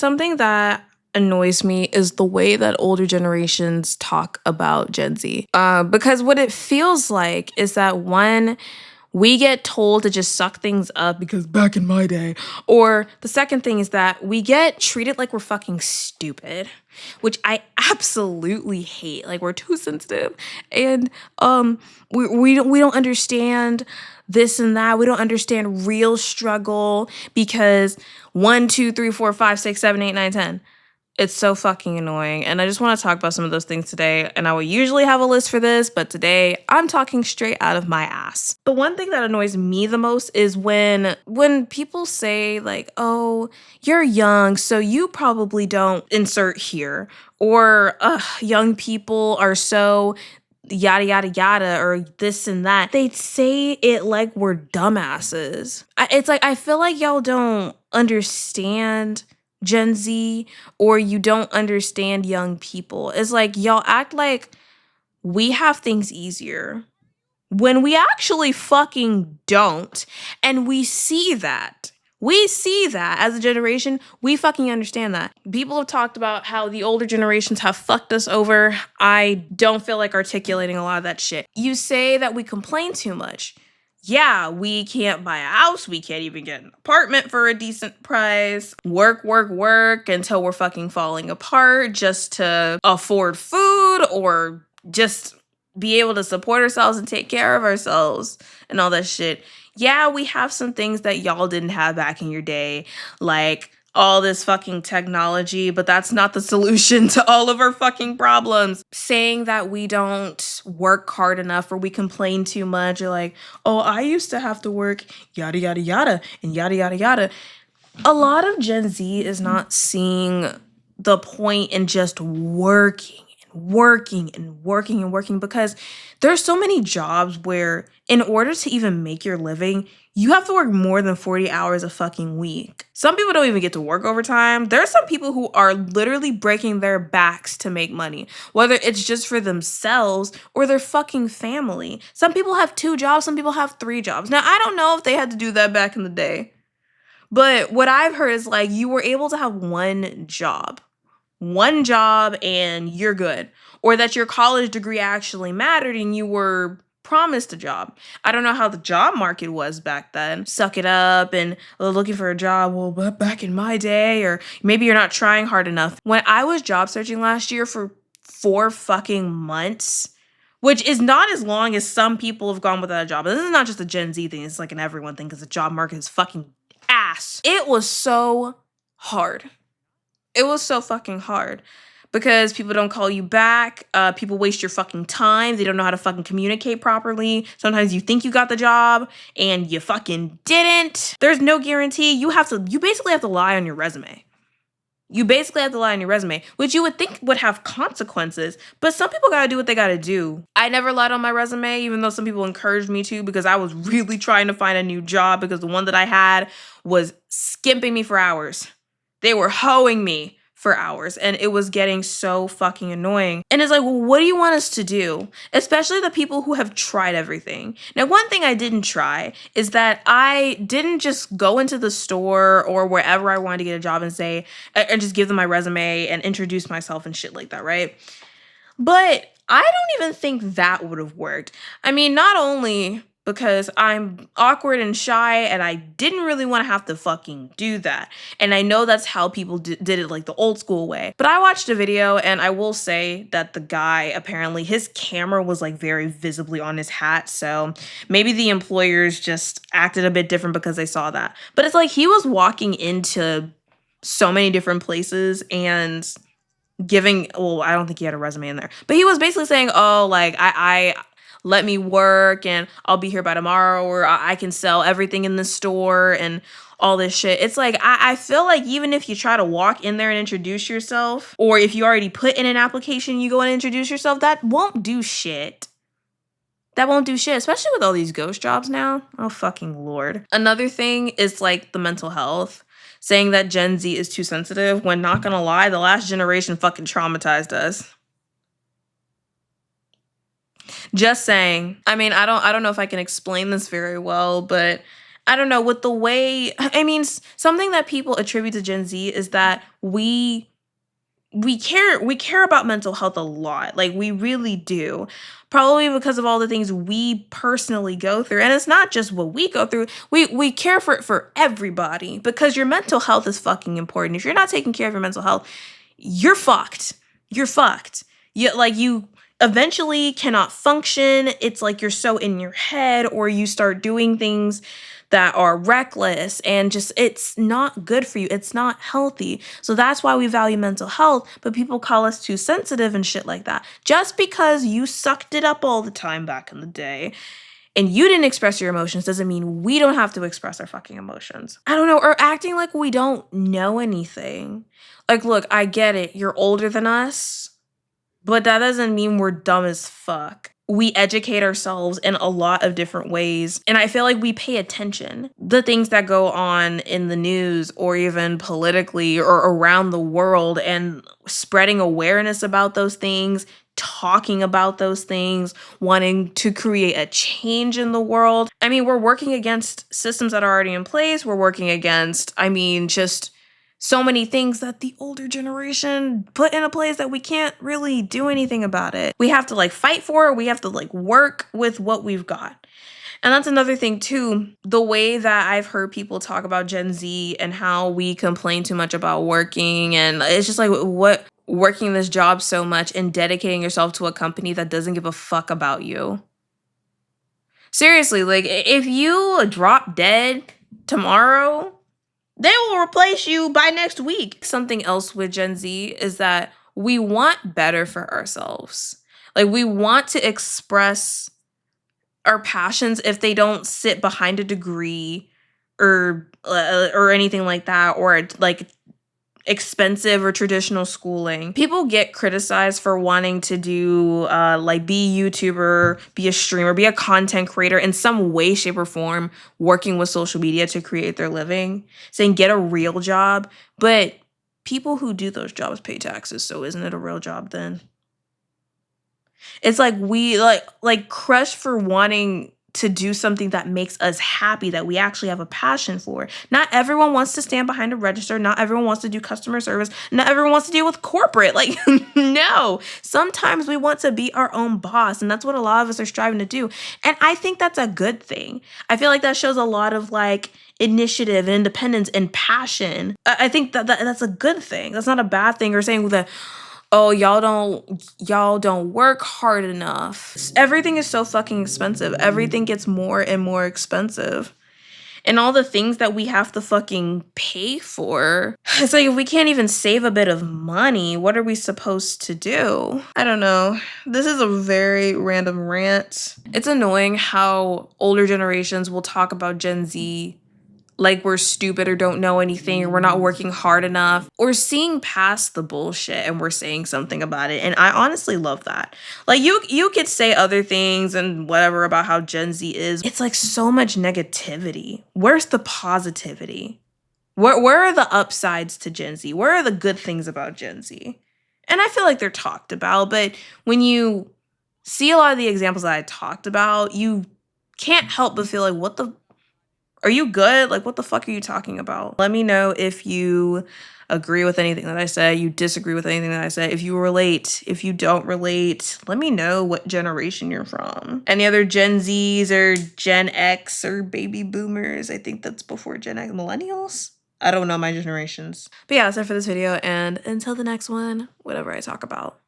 Something that annoys me is the way that older generations talk about Gen Z. Because what it feels like is that one, we get told to just suck things up because back in my day. Or the second thing is that we get treated like we're fucking stupid, which I absolutely hate. Like we're too sensitive, and we don't understand this and that. We don't understand real struggle because 1, 2, 3, 4, 5, 6, 7, 8, 9, 10. It's so fucking annoying. And I just want to talk about some of those things today. And I would usually have a list for this, but today I'm talking straight out of my ass. The one thing that annoys me the most is when people say like, "Oh, you're young, so you probably don't insert here." Or young people are so yada yada yada or this and that. They say it like we're dumbasses. It's like I feel like y'all don't understand Gen Z or you don't understand young people. It's like y'all act like we have things easier when we actually fucking don't. And we see that. We see that as a generation. We fucking understand that. People have talked about how the older generations have fucked us over. I don't feel like articulating a lot of that shit. You say that we complain too much. Yeah, we can't buy a house. We can't even get an apartment for a decent price. Work, work, work until we're fucking falling apart just to afford food or just be able to support ourselves and take care of ourselves and all that shit. Yeah, we have some things that y'all didn't have back in your day, like all this fucking technology, but that's not the solution to all of our fucking problems. Saying that we don't work hard enough or we complain too much or like, oh, I used to have to work yada yada yada and yada yada yada. A lot of Gen Z is not seeing the point in just working and working and working and working because there's so many jobs where in order to even make your living, you have to work more than 40 hours a fucking week. Some people don't even get to work overtime. There are some people who are literally breaking their backs to make money, whether it's just for themselves or their fucking family. Some people have 2 jobs, some people have 3 jobs. Now, I don't know if they had to do that back in the day. But what I've heard is like you were able to have one job and you're good. Or that your college degree actually mattered and you were promised a job. I don't know how the job market was back then. Suck it up and looking for a job. Well, but back in my day, or maybe you're not trying hard enough. When I was job searching last year for 4 fucking months, which is not as long as some people have gone without a job. This is not just a Gen Z thing. It's like an everyone thing because the job market is fucking ass. It was so hard. It was so fucking hard because people don't call you back. People waste your fucking time. They don't know how to fucking communicate properly. Sometimes you think you got the job and you fucking didn't. There's no guarantee. You basically have to lie on your resume. You basically have to lie on your resume, which you would think would have consequences, but some people gotta do what they gotta do. I never lied on my resume, even though some people encouraged me to because I was really trying to find a new job because the one that I had was skimping me for hours. They were hoeing me for hours and it was getting so fucking annoying. And it's like, well, what do you want us to do? Especially the people who have tried everything. Now, one thing I didn't try is that I didn't just go into the store or wherever I wanted to get a job and say, and just give them my resume and introduce myself and shit like that, right? But I don't even think that would have worked. I mean, not only because I'm awkward and shy and I didn't really want to have to fucking do that. And I know that's how people did it like the old school way. But I watched a video and I will say that the guy, apparently his camera was like very visibly on his hat. So maybe the employers just acted a bit different because they saw that. But it's like he was walking into so many different places and I don't think he had a resume in there, but he was basically saying, oh, like I let me work and I'll be here by tomorrow, or I can sell everything in the store and all this shit. It's like, I feel like even if you try to walk in there and introduce yourself, or if you already put in an application, you go and introduce yourself, that won't do shit. That won't do shit, especially with all these ghost jobs now. Oh, fucking Lord. Another thing is like the mental health. Saying that Gen Z is too sensitive when, not gonna lie, the last generation fucking traumatized us. Just saying. I mean, I don't know if I can explain this very well, but I don't know, with the way, I mean, something that people attribute to Gen Z is that we care about mental health a lot. Like we really do. Probably because of all the things we personally go through. And it's not just what we go through. We care for it for everybody because your mental health is fucking important. If you're not taking care of your mental health, you're fucked. You're fucked. You eventually cannot function. It's like you're so in your head, or you start doing things that are reckless, and just it's not good for you. It's not healthy. So that's why we value mental health, but people call us too sensitive and shit like that. Just because you sucked it up all the time back in the day and you didn't express your emotions doesn't mean we don't have to express our fucking emotions. I don't know, or acting like we don't know anything. Like, look, I get it. You're older than us, but that doesn't mean we're dumb as fuck. We educate ourselves in a lot of different ways. And I feel like we pay attention. The things that go on in the news or even politically or around the world, and spreading awareness about those things, talking about those things, wanting to create a change in the world. I mean, we're working against systems that are already in place. We're working against, just so many things that the older generation put in a place that we can't really do anything about it. We have to fight for it. We have to work with what we've got. And that's another thing too, the way that I've heard people talk about Gen Z and how we complain too much about working. And it's just what working this job so much and dedicating yourself to a company that doesn't give a fuck about you. Seriously, if you drop dead tomorrow, they will replace you by next week. Something else with Gen Z is that we want better for ourselves. We want to express our passions if they don't sit behind a degree or anything like that, or expensive or traditional schooling. People get criticized for wanting to do be a YouTuber, be a streamer, be a content creator in some way, shape, or form, working with social media to create their living, saying get a real job. But people who do those jobs pay taxes, so isn't it a real job then? It's we crush for wanting to do something that makes us happy, that we actually have a passion for. Not everyone wants to stand behind a register. Not everyone wants to do customer service. Not everyone wants to deal with corporate. No. Sometimes we want to be our own boss, and that's what a lot of us are striving to do. And I think that's a good thing. I feel like that shows a lot of initiative and independence and passion. I think that's a good thing. That's not a bad thing, or saying that, oh, y'all don't work hard enough. Everything is so fucking expensive. Everything gets more and more expensive. And all the things that we have to fucking pay for. It's if we can't even save a bit of money, what are we supposed to do? I don't know. This is a very random rant. It's annoying how older generations will talk about Gen Z like we're stupid or don't know anything, or we're not working hard enough, or seeing past the bullshit and we're saying something about it. And I honestly love that. You could say other things and whatever about how Gen Z is. It's so much negativity. Where's the positivity? Where are the upsides to Gen Z? Where are the good things about Gen Z? And I feel like they're talked about, but when you see a lot of the examples that I talked about, you can't help but feel what the are you good? What the fuck are you talking about? Let me know if you agree with anything that I said, you disagree with anything that I said, if you relate, if you don't relate. Let me know what generation you're from. Any other Gen Zs or Gen X or baby boomers? I think that's before Gen X. Millennials? I don't know my generations. But yeah, that's it for this video, and until the next one, whatever I talk about.